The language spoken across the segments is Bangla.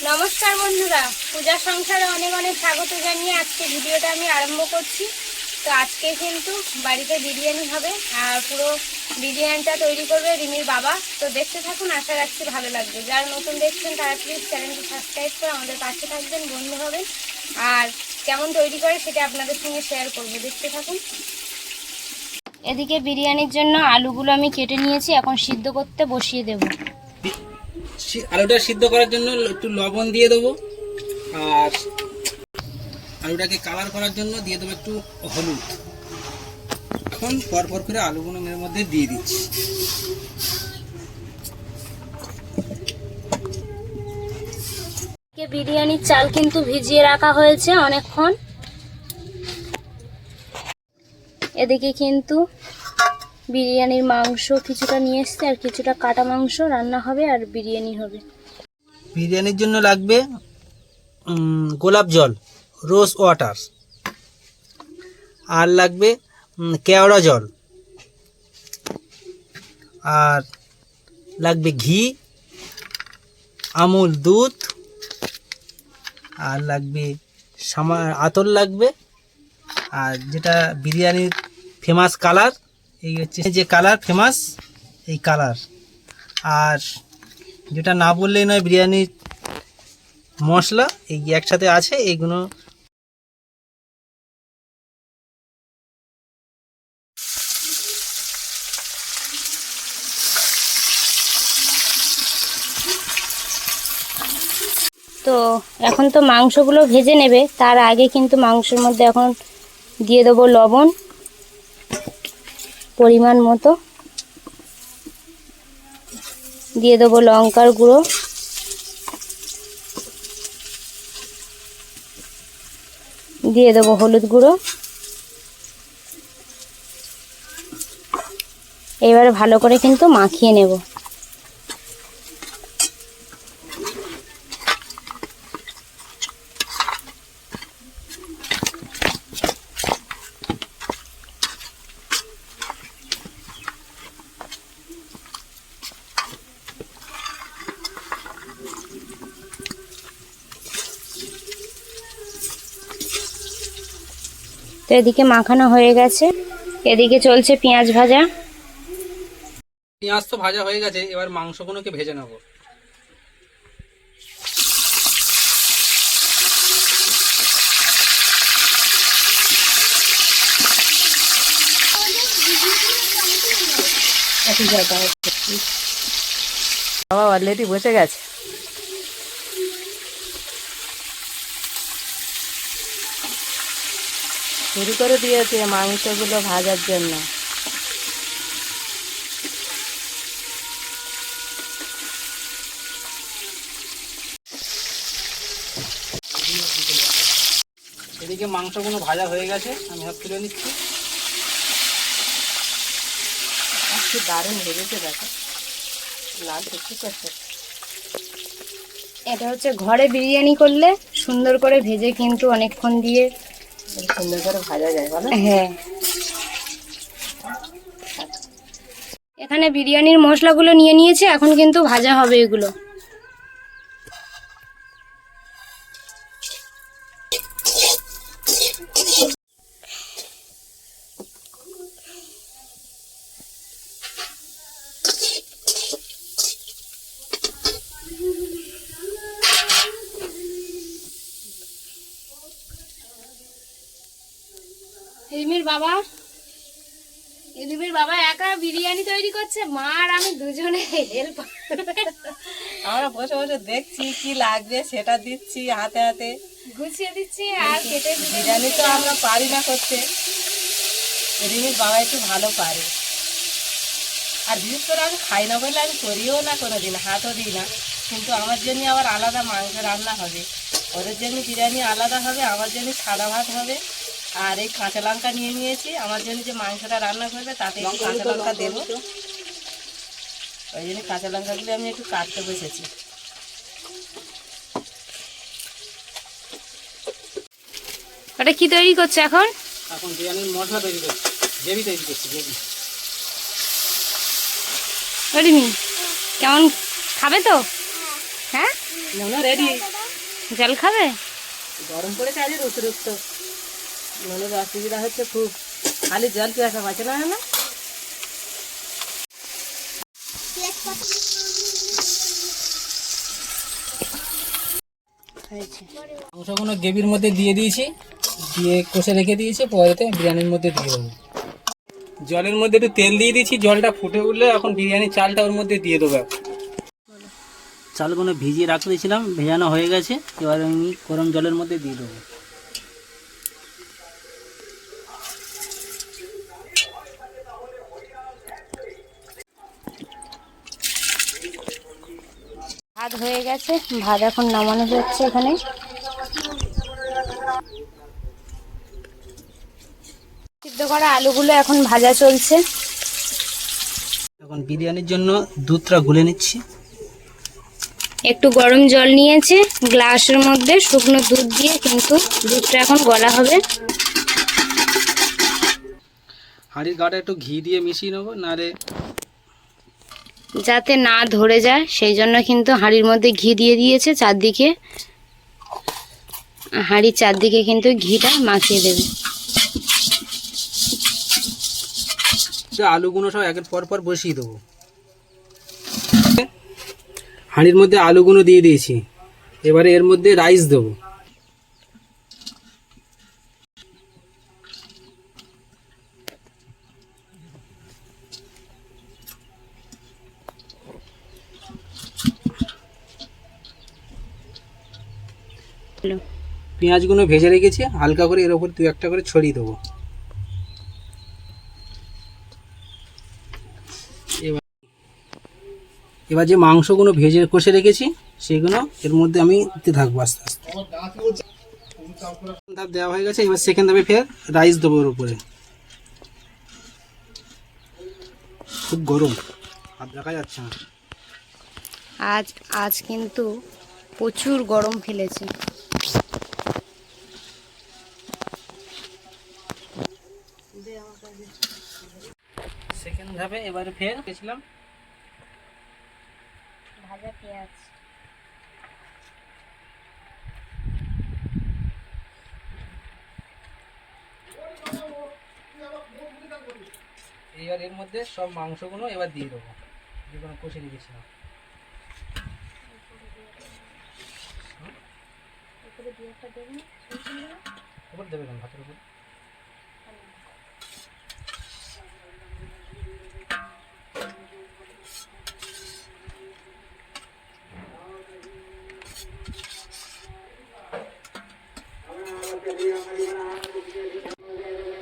নমস্কার বন্ধুরা, পূজা সংসারে অনেক অনেক স্বাগত জানিয়ে আজকে ভিডিওটা আমি আরম্ভ করছি। তো আজকে কিন্তু বাড়িতে বিরিয়ানি হবে আর পুরো বিরিয়ানিটা তৈরি করবে রিমির বাবা। তো দেখতে থাকুন, আশা রাখছি ভালো লাগবে। যারা নতুন দেখছেন তারা প্লিজ চ্যানেলটি সাবস্ক্রাইব করে আমাদের পাশে থাকবেন, বন্ধু হবেন। আর কেমন তৈরি করে সেটা আপনাদের সঙ্গে শেয়ার করবো, দেখতে থাকুন। এদিকে বিরিয়ানির জন্য আলুগুলো আমি কেটে নিয়েছি, এখন সিদ্ধ করতে বসিয়ে দেব। আলুটা সিদ্ধ করার জন্য একটু লবণ দিয়ে দেবো, আর আলুটাকে কালার করার জন্য দিয়ে দেবো একটু হলুদ। এখন পরপর করে আলুগুলো এর মধ্যে দিয়ে দিচ্ছি। বিরিয়ানির চাল কিন্তু ভিজিয়ে রাখা হয়েছে অনেকক্ষণ। এদিকে কিন্তু বিরিয়ানির মাংস কিছুটা নিয়ে এসছে, আর কিছুটা কাটা মাংস রান্না হবে আর বিরিয়ানি হবে। বিরিয়ানির জন্য লাগবে গোলাপ জল, রোজ ওয়াটার, আর লাগবে কেওড়া জল, আর লাগবে ঘি, আমুল দুধ, আর লাগবে আতর লাগবে, আর যেটা বিরিয়ানির ফেমাস কালার, এই হচ্ছে যে কালার ফেমাস, এই কালার। আর যেটা না বললেই নয়, বিরিয়ানির মশলা এই একসাথে আছে এইগুলো। তো এখন তো মাংসগুলো ভেজে নেবে, তার আগে কিন্তু মাংসের মধ্যে এখন দিয়ে দেবো লবণ পরিমাণ মতো, দিয়ে দেবো লঙ্কার গুঁড়ো, দিয়ে দেবো হলুদ গুঁড়ো। এবারে ভালো করে কিন্তু মাখিয়ে নেব। তো এদিকে মাখানো হয়ে গেছে, এদিকে চলছে পেঁয়াজ ভাজা। পেঁয়াজ তো ভাজা হয়ে গেছে, এবার মাংসগুলোকে ভেজে নেব। বাবা অলরেডি বসে গেছে। শুরু করে দিয়েছে মাংসগুলো ভাজার জন্য। এদিকে মাংসগুলো ভাজা হয়ে গেছে, আমি সব তুলে নিচ্ছি। কি দারুণ ভেজেছে, দেখো লাল টুকটুক করছে। এটা হচ্ছে ঘরে বিরিয়ানি করলে সুন্দর করে ভেজে কিন্তু অনেকক্ষণ দিয়ে সুন্দর করে ভাজা যায়, বলো? হ্যাঁ। এখানে বিরিয়ানির মশলাগুলো নিয়ে নিয়েছে, এখন কিন্তু ভাজা হবে এগুলো। রিমির বাবা একা বিরিয়ানি তৈরি করছে, মা আর আমি দুজনে হেল্প। আমরা বসে বসে দেখছি কি লাগবে, সেটা দিচ্ছি, হাতে হাতে গুছিয়ে দিচ্ছি আর কেটে বিরিয়ানি তো আমরা পারি না করতে, রিমির বাবা একটু ভালো পারে। আর বিশেষ করে আমি খাই না বলে আমি করিও না কোনোদিন, হাতও দিই না। কিন্তু আমার জন্য আবার আলাদা মাংস রান্না হবে, ওদের জন্য বিরিয়ানি আলাদা হবে, আমার জন্য সাদা ভাত হবে। আর এই কাঁচা লঙ্কা নিয়ে নিয়েছি, আমার জন্য যে মাংসটা রান্না করবে তাতে একটু কাঁচা লঙ্কা দেবো, ওই জন্য কাঁচা লঙ্কাগুলো আমি একটু কাটতে বসেছি। ওটা কি তৈরি করছে এখন? এখন বিরিয়ানির মশলা তৈরি করছি, গ্রেভি তৈরি করছি, গ্রেভি। রিমি কেমন খাবে তো? হ্যাঁ নুন রেডি। জল খাবে? গরম পড়েছে আজ অতিরিক্ত, নুনের অসুবিধা হচ্ছে খুব, খালি জল পিয়াসা পাচ্ছে না না। মাংসগুলো গ্রেভির মধ্যে দিয়ে দিয়েছি, দিয়ে কষে রেখে দিয়েছি, পরেতে বিরিয়ানির মধ্যে দিয়ে দেবো। জলের মধ্যে একটু তেল দিয়ে দিয়েছি, জলটা ফুটে উঠলে এখন বিরিয়ানির চালটা ওর মধ্যে দিয়ে দেবো। চালগুলো ভিজিয়ে রাখতে দিয়েছিলাম, ভেজানো হয়ে গেছে, এবার আমি গরম জলের মধ্যে দিয়ে দেবো। ভাত হয়ে গেছে, ভাত এখন নামানো হচ্ছে। এখানে সিদ্ধ করা আলুগুলো এখন ভাজা চলছে। এখন বিরিয়ানির জন্য দুধটা গুলে নিচ্ছি। একটু গরম জল নিয়েছে, গ্লাসের মধ্যে শুকনো দুধ দিয়ে কিন্তু দুধটা এখন গলা হবে। হাঁড়ির গাটা একটু ঘি দিয়ে মিশিয়ে নেবো, নাহলে যাতে না ধরে যায় সেই জন্য কিন্তু হাঁড়ির মধ্যে ঘি দিয়ে দিয়েছে। চারদিকে হাঁড়ির চারদিকে কিন্তু ঘিটা মাখিয়ে দেবে। আলুগুলো সব একের পর পর বসিয়ে দেবো। হাঁড়ির মধ্যে আলুগুলো দিয়ে দিয়েছি, এবারে এর মধ্যে রাইস দেবো। পেঁয়াজগুলো ভেজে রেখেছি, হালকা করে এর উপর 2-1টা করে ছড়িয়ে দেবো। এবার যে মাংসগুলো ভেজে কষে রেখেছি সেগুলো এর মধ্যে আমি দিতে থাকবো আস্তে আস্তে। ধাপ দেওয়া হয়ে গেছে, এবার সেকেন্ড ধাপে ফের রাইস দেবো ওর উপরে। খুব গরম, হাত রাখা যাচ্ছে না। আজ কিন্তু প্রচুর গরম ফেলেছে। সেকেন্ড ধাপে এবারে ফের গেছিলাম ভাজা পেঁয়াজ। এবার এর মধ্যে সব মাংসগুলো এবার দিয়ে দেবো, যেগুলো কষে রেখেছিলাম। উপর দেবে কেন, ভাতের উপর।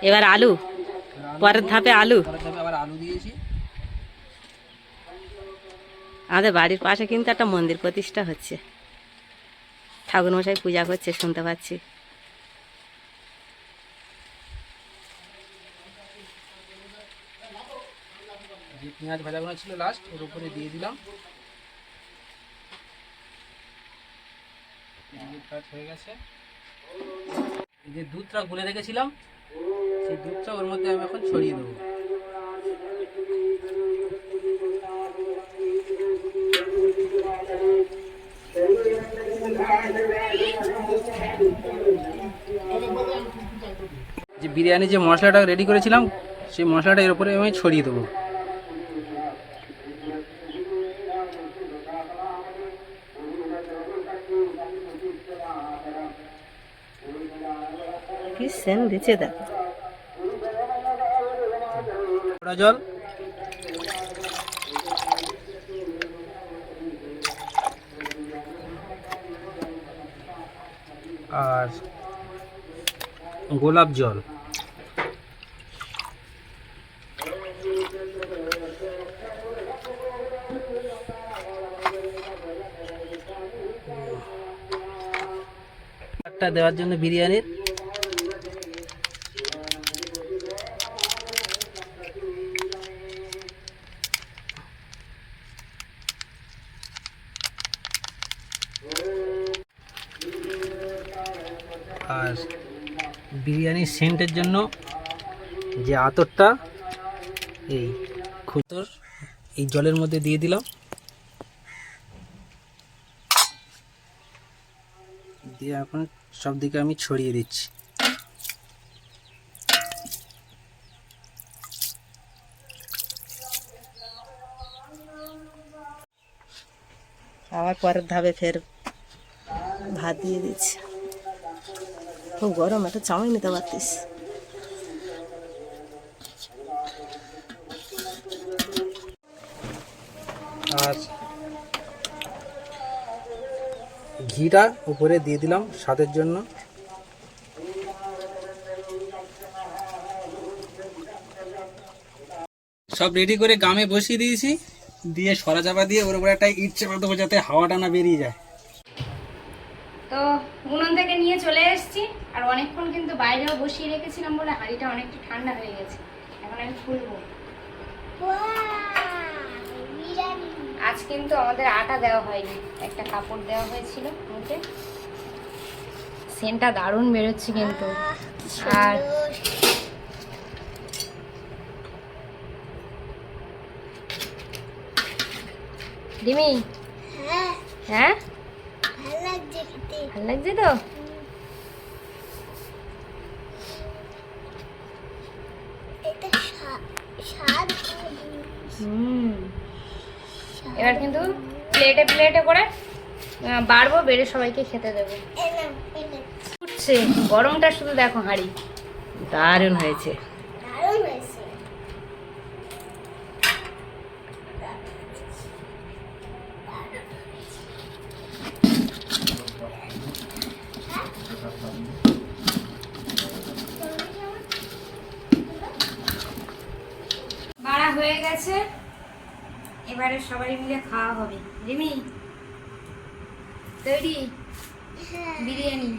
এবার আলু, পরের ধাপে আলু। পরের ধাপে আবার আলু দিয়েছি। আমাদের বাড়ির পাশে কিন্তু একটা মন্দির প্রতিষ্ঠা হচ্ছে, ঠাকুরমশাই পূজা করছে শুনতে পাচ্ছি। যে পেঁয়াজ ভাজাগুলো ছিল লাস্ট ওর উপরে দিয়ে দিলাম। হয়ে গেছে। এই যে দুধটা গুলে রেখেছিলাম সেই দুধটা ওর মধ্যে আমি এখন ছড়িয়ে দেবো। যে বিরিয়ানির যে মশলাটা রেডি করেছিলাম সেই মশলাটা এর উপরে আমি ছড়িয়ে দেবো। কি সেন দিচ্ছে দেখো। জল আর গোলাপ জল। একটা দেওয়ার জন্য বিরিয়ানির আর বিরিয়ানির সেন্টের জন্য যে আতরটা এই খুতর এই জলের মধ্যে দিয়ে দিলাম। দিয়ে এখন সব দিকে আমি ছড়িয়ে দিচ্ছি। আবার পরের ধাপে ফের ভাত দিয়ে দিচ্ছি। খুব গরম, একটা চাউমিন নিতে পারতিস। আর ঘিটা উপরে দিয়ে দিলাম স্বাদের জন্য। সব রেডি করে গামে বসিয়ে দিয়েছি, দিয়ে সরা চাপা দিয়ে ওর উপরে একটা ইট চাপা দেবো যাতে হাওয়াটা না বেরিয়ে যায়। তো উনুন থেকে নিয়ে চলে এসেছি, আর অনেকক্ষণ কিন্তু বাইরেও বসিয়ে রেখেছিলাম বলে হাঁড়িটা অনেকটা ঠান্ডা হয়ে গেছে। এখন আমি খুলবো। আজ কিন্তু আমাদের আটা দেওয়া হয়নি, একটা কাপড় দেওয়া হয়েছিল মুখে। সেন্টটা দারুণ বেরোচ্ছে কিন্তু। আর ডিমি, হ্যাঁ ভালো লাগছে তো? এবার কিন্তু প্লেটে প্লেটে করে বাড়বো, বেড়ে সবাইকে খেতে দেবো। উঠছে গরমটা, শুধু দেখো হাঁড়ি। দারুণ হয়েছে। বাড়া হয়ে গেছে, এবারে সবাই মিলে খাওয়া হবে। রিমি তৈরি বিরিয়ানি।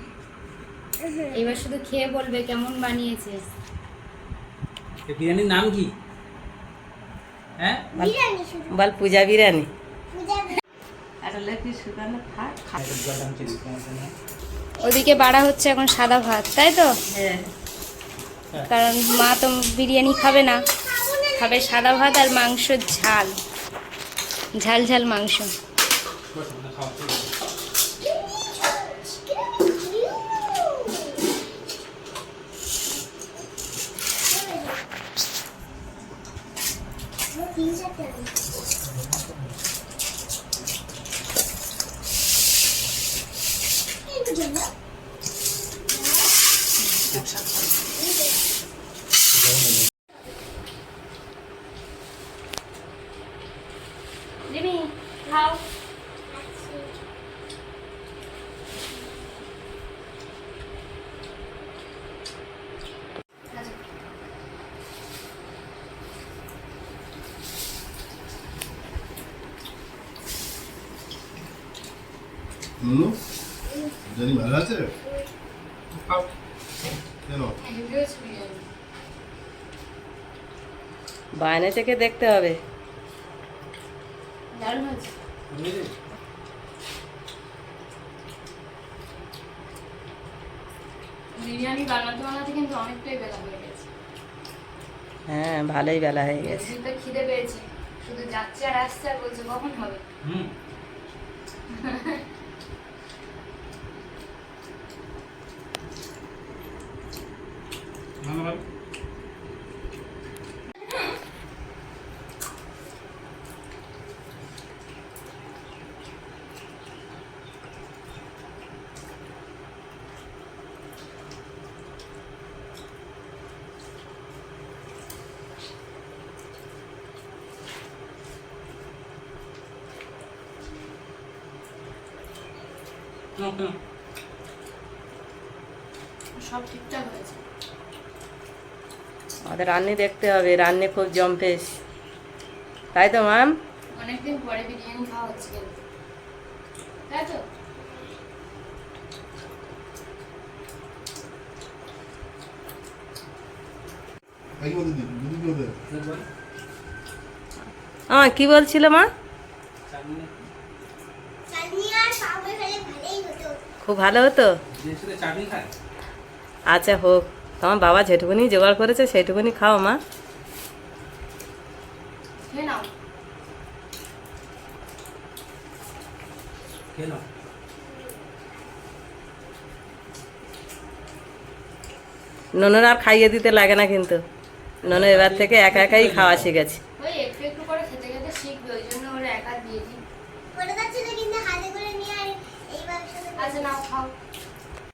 এবার শুধু খেয়ে বলবে কেমন বানিয়েছে। বিরিয়ানির নাম কি? হ্যাঁ বল, পূজা বিরিয়ানি। ওদিকে বাড়া হচ্ছে এখন সাদা ভাত, তাই তো? কারণ মা তো বিরিয়ানি খাবে না, খাবে সাদা ভাত আর মাংসর ঝাল, ঝাল ঝাল মাংস। জিমি খাও। জানি ভালো আছে কেন? বায়না থেকে দেখতে হবে। দারুণ হয়েছে। বিরিয়ানি বানাতে বানাতে কিন্তু অনেকটাই বেলা হয়ে গেছে। হ্যাঁ, ভালোই বেলা হয়ে গেছে। তো খিদে পেয়েছে, শুধু যাচ্ছে আর আসছে আর বলছে কখন হবে। সব ঠিকঠাক হয়েছে। আমাদের রান্নি দেখতে হবে, রান্নি খুব জম্পেশ, তাই তো ম্যাম? অনেকদিন পরে বিরিয়ানি খাওয়া হচ্ছে কিন্তু, তাই তো? কি বলছিল মা? খুব ভালো হতো। আচ্ছা হোক, তোমার বাবা যেটুকুনি জোগাড় করেছে সেইটুকুনি খাও মা। খেয়ে নাও। ননুর আর খাইয়ে দিতে লাগে না কিন্তু ননু এবার থেকে একা একাই খাওয়া শিখেছে। ওই একটু একটু করে খেতে খেতে শিখবে, ওই জন্য ওরা একা দিয়ে দিই। আচ্ছা নাও খাও।